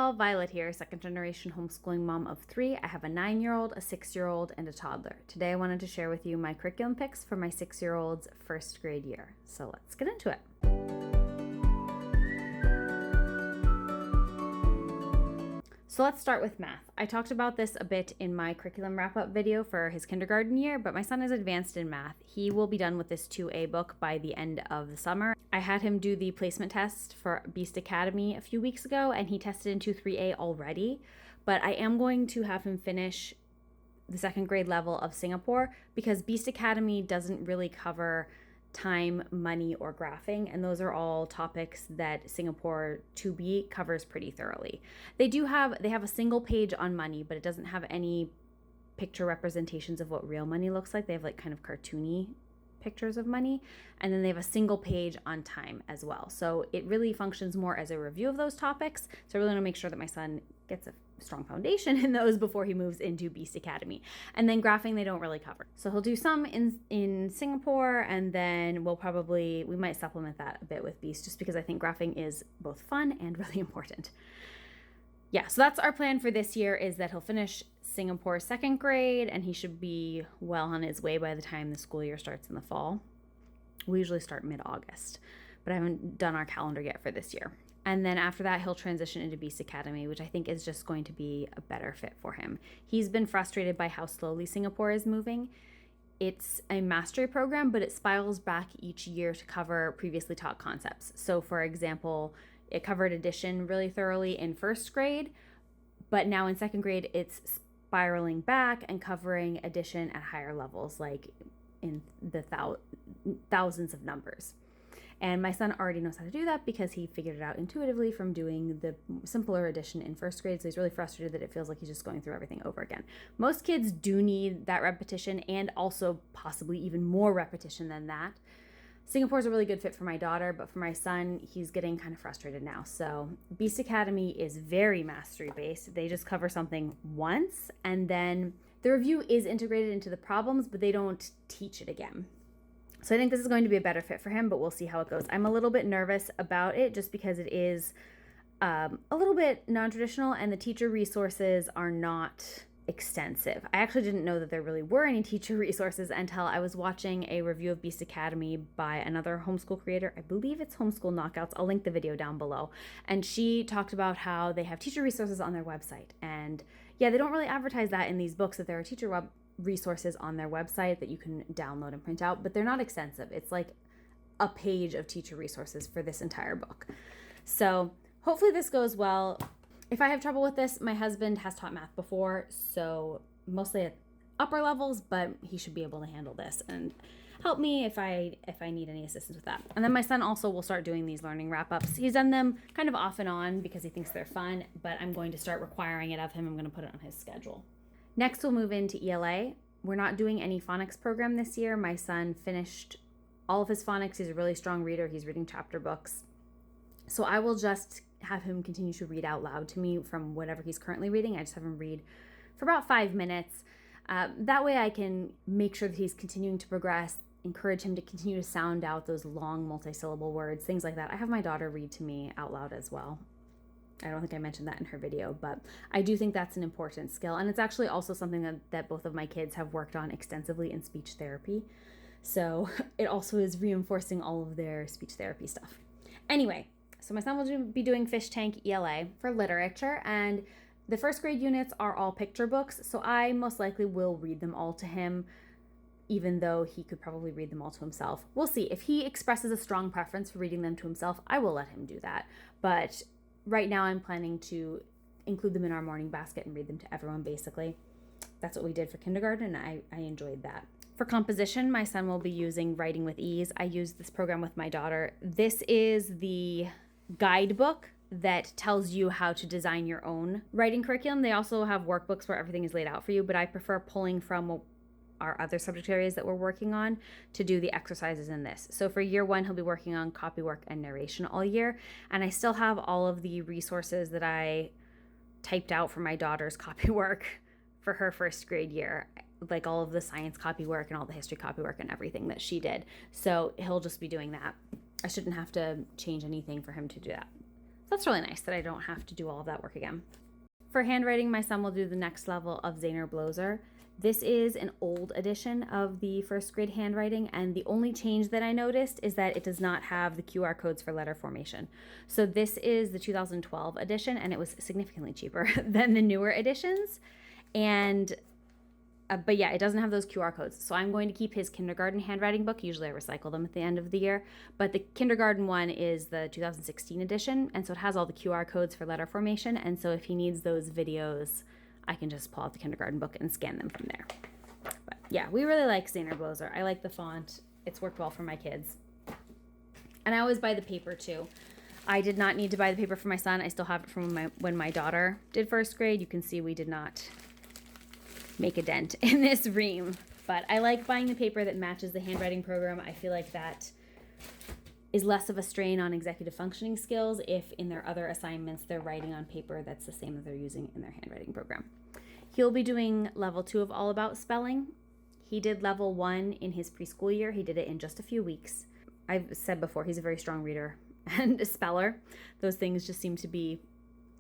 all, Violet here, second generation homeschooling mom of 3. I have a 9-year-old, a 6-year-old, and a toddler. Today I wanted to share with you my curriculum picks for my 6-year-old's first grade year. So let's get into it. So let's start with math. I talked about this a bit in my curriculum wrap-up video for his kindergarten year, but my son is advanced in math. He will be done with this 2A book by the end of the summer. I had him do the placement test for Beast Academy a few weeks ago, and he tested into 3A already, but I am going to have him finish the second grade level of Singapore because Beast Academy doesn't really cover time, money, or graphing, and those are all topics that Singapore 2B covers pretty thoroughly. They have a single page on money, but it doesn't have any picture representations of what real money looks like. They have like kind of cartoony pictures of money, and then they have a single page on time as well. So it really functions more as a review of those topics. So I really want to make sure that my son gets a strong foundation in those before he moves into Beast Academy. And then graphing they don't really cover. So he'll do some in Singapore, and then we might supplement that a bit with Beast just because I think graphing is both fun and really important. Yeah, so that's our plan for this year, is that he'll finish Singapore second grade and he should be well on his way by the time the school year starts in the fall. We usually start mid-August, but I haven't done our calendar yet for this year. And then after that, he'll transition into Beast Academy, which I think is just going to be a better fit for him. He's been frustrated by how slowly Singapore is moving. It's a mastery program, but it spirals back each year to cover previously taught concepts. So for example, it covered addition really thoroughly in first grade, but now in second grade, it's spiraling back and covering addition at higher levels, like in the thousands of numbers. And my son already knows how to do that because he figured it out intuitively from doing the simpler addition in first grade. So he's really frustrated that it feels like he's just going through everything over again. Most kids do need that repetition and also possibly even more repetition than that. Singapore's a really good fit for my daughter, but for my son, he's getting kind of frustrated now. So Beast Academy is very mastery based. They just cover something once, and then the review is integrated into the problems, but they don't teach it again. So I think this is going to be a better fit for him, but we'll see how it goes. I'm a little bit nervous about it just because it is a little bit non-traditional and the teacher resources are not extensive. I actually didn't know that there really were any teacher resources until I was watching a review of Beast Academy by another homeschool creator. I believe it's Homeschool Knockouts. I'll link the video down below. And she talked about how they have teacher resources on their website. And yeah, they don't really advertise that in these books, that there are teacher resources on their website that you can download and print out, but they're not extensive. It's like a page of teacher resources for this entire book. So hopefully this goes well. If I have trouble with this, my husband has taught math before, so mostly at upper levels, but he should be able to handle this and help me if I need any assistance with that. And then my son also will start doing these learning wrap-ups. He's done them kind of off and on because he thinks they're fun, but I'm going to start requiring it of him. I'm going to put it on his schedule. Next, we'll move into ELA. We're not doing any phonics program this year. My son finished all of his phonics. He's a really strong reader. He's reading chapter books. So I will just have him continue to read out loud to me from whatever he's currently reading. I just have him read for about 5 minutes. That way I can make sure that he's continuing to progress, encourage him to continue to sound out those long multi-syllable words, things like that. I have my daughter read to me out loud as well. I don't think I mentioned that in her video, but I do think that's an important skill. And it's actually also something that both of my kids have worked on extensively in speech therapy. So it also is reinforcing all of their speech therapy stuff. Anyway, so my son will be doing Fish Tank ELA for literature, and the first grade units are all picture books. So I most likely will read them all to him, even though he could probably read them all to himself. We'll see. If he expresses a strong preference for reading them to himself, I will let him do that. But right now I'm planning to include them in our morning basket and read them to everyone, basically. That's what we did for kindergarten, and I enjoyed that. For composition, my son will be using Writing with Ease. I use this program with my daughter. This is the guidebook that tells you how to design your own writing curriculum. They also have workbooks where everything is laid out for you, but I prefer pulling from our other subject areas that we're working on to do the exercises in this. So for year 1, he'll be working on copywork and narration all year. And I still have all of the resources that I typed out for my daughter's copywork for her first grade year, like all of the science copywork and all the history copywork and everything that she did. So he'll just be doing that. I shouldn't have to change anything for him to do that. that's really nice that I don't have to do all of that work again. For handwriting, my son will do the next level of Zehner Bloser. This is an old edition of the first grade handwriting, and the only change that I noticed is that it does not have the QR codes for letter formation. So this is the 2012 edition, and it was significantly cheaper than the newer editions. And but yeah, it doesn't have those QR codes. So I'm going to keep his kindergarten handwriting book. Usually I recycle them at the end of the year. But the kindergarten one is the 2016 edition. And so it has all the QR codes for letter formation. And so if he needs those videos, I can just pull out the kindergarten book and scan them from there. But yeah, we really like Zehner Bloser. I like the font. It's worked well for my kids. And I always buy the paper too. I did not need to buy the paper for my son. I still have it from when my daughter did first grade. You can see we did not make a dent in this ream, but I like buying the paper that matches the handwriting program. I feel like that is less of a strain on executive functioning skills if in their other assignments they're writing on paper that's the same that they're using in their handwriting program. He'll be doing level 2 of All About Spelling. He did level 1 in his preschool year. He did it in just a few weeks. I've said before, he's a very strong reader and a speller. Those things just seem to be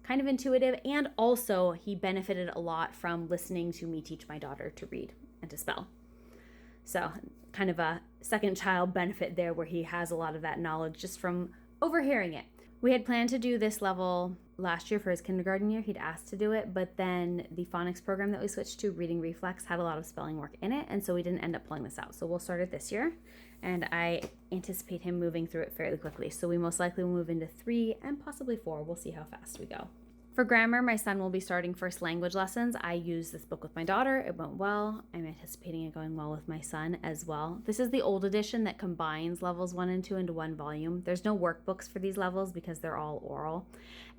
kind of intuitive, and also he benefited a lot from listening to me teach my daughter to read and to spell. So kind of a second child benefit there where he has a lot of that knowledge just from overhearing it. We had planned to do this level last year for his kindergarten year. He'd asked to do it, but then the phonics program that we switched to, Reading Reflex, had a lot of spelling work in it, and so we didn't end up pulling this out. So we'll start it this year, and I anticipate him moving through it fairly quickly. So we most likely will move into 3 and possibly 4. We'll see how fast we go. For grammar, my son will be starting first language lessons. I used this book with my daughter. It went well. I'm anticipating it going well with my son as well. This is the old edition that combines levels 1 and 2 into one volume. There's no workbooks for these levels because they're all oral.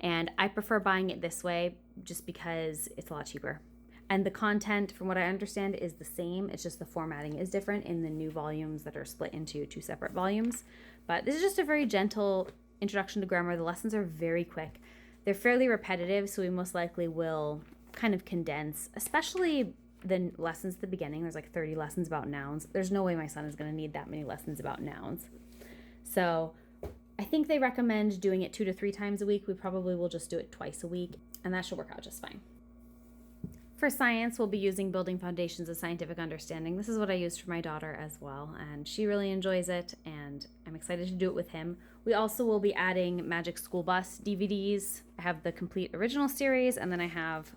And I prefer buying it this way just because it's a lot cheaper. And the content, from what I understand, is the same. It's just the formatting is different in the new volumes that are split into 2 separate volumes. But this is just a very gentle introduction to grammar. The lessons are very quick. They're fairly repetitive, so we most likely will kind of condense, especially the lessons at the beginning. There's like 30 lessons about nouns. There's no way my son is going to need that many lessons about nouns. So I think they recommend doing it 2 to 3 times a week. We probably will just do it twice a week, and that should work out just fine. For science, we'll be using Building Foundations of Scientific Understanding. This is what I used for my daughter as well, and she really enjoys it, and I'm excited to do it with him. We also will be adding Magic School Bus DVDs. I have the complete original series, and then I have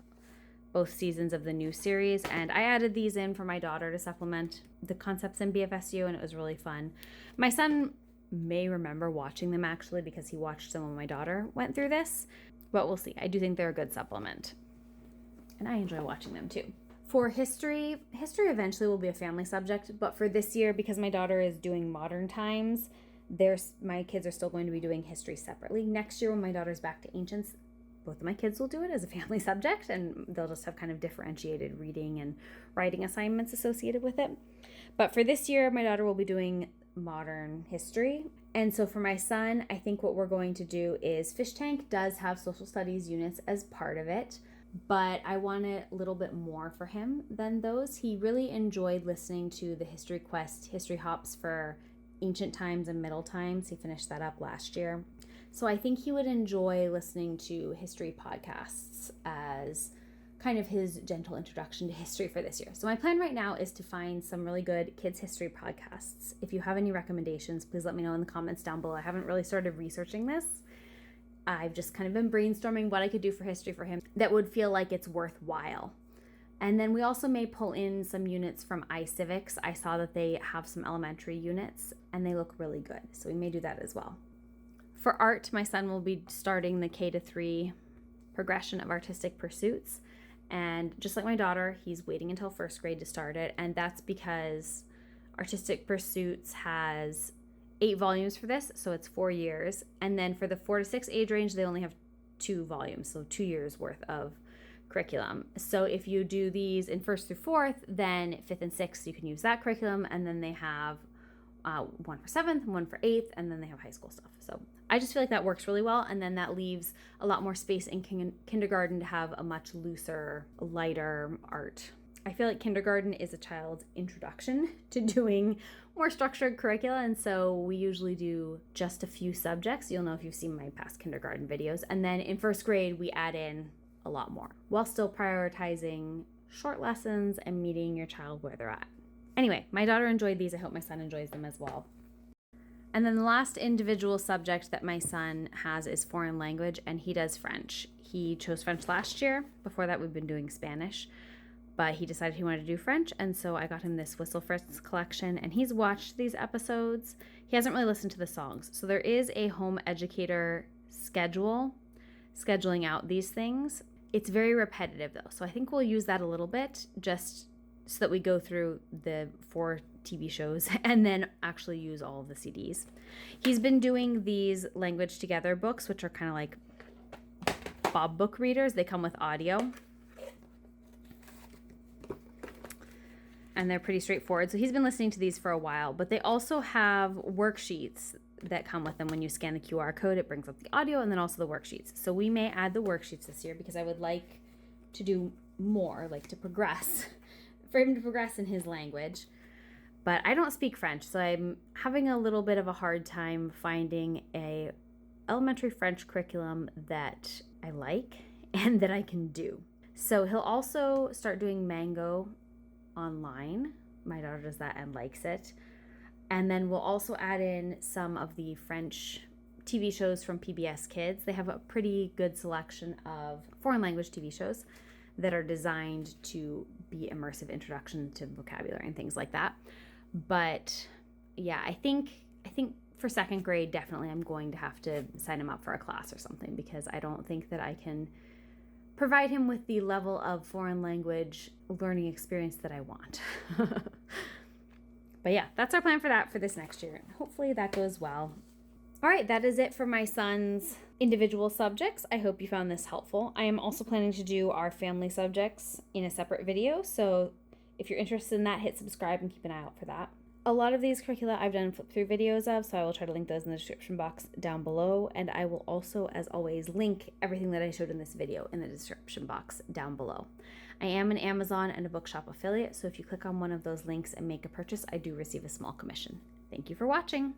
both seasons of the new series, and I added these in for my daughter to supplement the concepts in BFSU, and it was really fun. My son may remember watching them actually because he watched them when my daughter went through this, but we'll see. I do think they're a good supplement, and I enjoy watching them too. For history eventually will be a family subject, but for this year, because my daughter is doing modern times, my kids are still going to be doing history separately. Next year when my daughter's back to ancients, both of my kids will do it as a family subject, and they'll just have kind of differentiated reading and writing assignments associated with it. But for this year, my daughter will be doing modern history. And so for my son, I think what we're going to do is Fish Tank does have social studies units as part of it, but I wanted a little bit more for him than those. He really enjoyed listening to the History Quest, History Hops for Ancient Times and Middle Times. He finished that up last year. So I think he would enjoy listening to history podcasts as kind of his gentle introduction to history for this year. So my plan right now is to find some really good kids history podcasts. If you have any recommendations, please let me know in the comments down below. I haven't really started researching this. I've just kind of been brainstorming what I could do for history for him that would feel like it's worthwhile. And then we also may pull in some units from iCivics. I saw that they have some elementary units and they look really good. So we may do that as well. For art, my son will be starting the K-3 progression of artistic pursuits. And just like my daughter, he's waiting until first grade to start it. And that's because Artistic Pursuits has 8 volumes for this, so it's 4 years. And then for the 4 to 6 age range, they only have 2 volumes, so 2 years worth of curriculum. So if you do these in 1st through 4th, then 5th and 6th, you can use that curriculum. And then they have one for 7th and one for 8th, and then they have high school stuff. So I just feel like that works really well. And then that leaves a lot more space in kindergarten to have a much looser, lighter art I feel like kindergarten is a child's introduction to doing more structured curricula, and so we usually do just a few subjects. You'll know if you've seen my past kindergarten videos. And then in first grade, we add in a lot more while still prioritizing short lessons and meeting your child where they're at. Anyway, my daughter enjoyed these. I hope my son enjoys them as well. And then the last individual subject that my son has is foreign language, and he does French. He chose French last year. Before that, we've been doing Spanish, but he decided he wanted to do French, and so I got him this Whistle Fritz collection, and he's watched these episodes. He hasn't really listened to the songs, so there is a home educator scheduling out these things. It's very repetitive, though, so I think we'll use that a little bit, just so that we go through the 4 TV shows and then actually use all of the CDs. He's been doing these Language Together books, which are kind of like Bob book readers. They come with audio, and they're pretty straightforward. So he's been listening to these for a while, but they also have worksheets that come with them. When you scan the QR code, it brings up the audio and then also the worksheets. So we may add the worksheets this year because I would like to do more, like to progress, for him to progress in his language. But I don't speak French, so I'm having a little bit of a hard time finding a elementary French curriculum that I like and that I can do. So he'll also start doing Mango online. My daughter does that and likes it. And then we'll also add in some of the French TV shows from PBS Kids. They have a pretty good selection of foreign language TV shows that are designed to be immersive introduction to vocabulary and things like that. But yeah, I think for second grade, definitely I'm going to have to sign him up for a class or something, because I don't think that I can provide him with the level of foreign language learning experience that I want. But yeah, that's our plan for that for this next year. Hopefully that goes well. All right, that is it for my son's individual subjects. I hope you found this helpful. I am also planning to do our family subjects in a separate video, so if you're interested in that, hit subscribe and keep an eye out for that. A lot of these curricula I've done flip-through videos of, so I will try to link those in the description box down below, and I will also, as always, link everything that I showed in this video in the description box down below. I am an Amazon and a Bookshop affiliate, so if you click on one of those links and make a purchase, I do receive a small commission. Thank you for watching.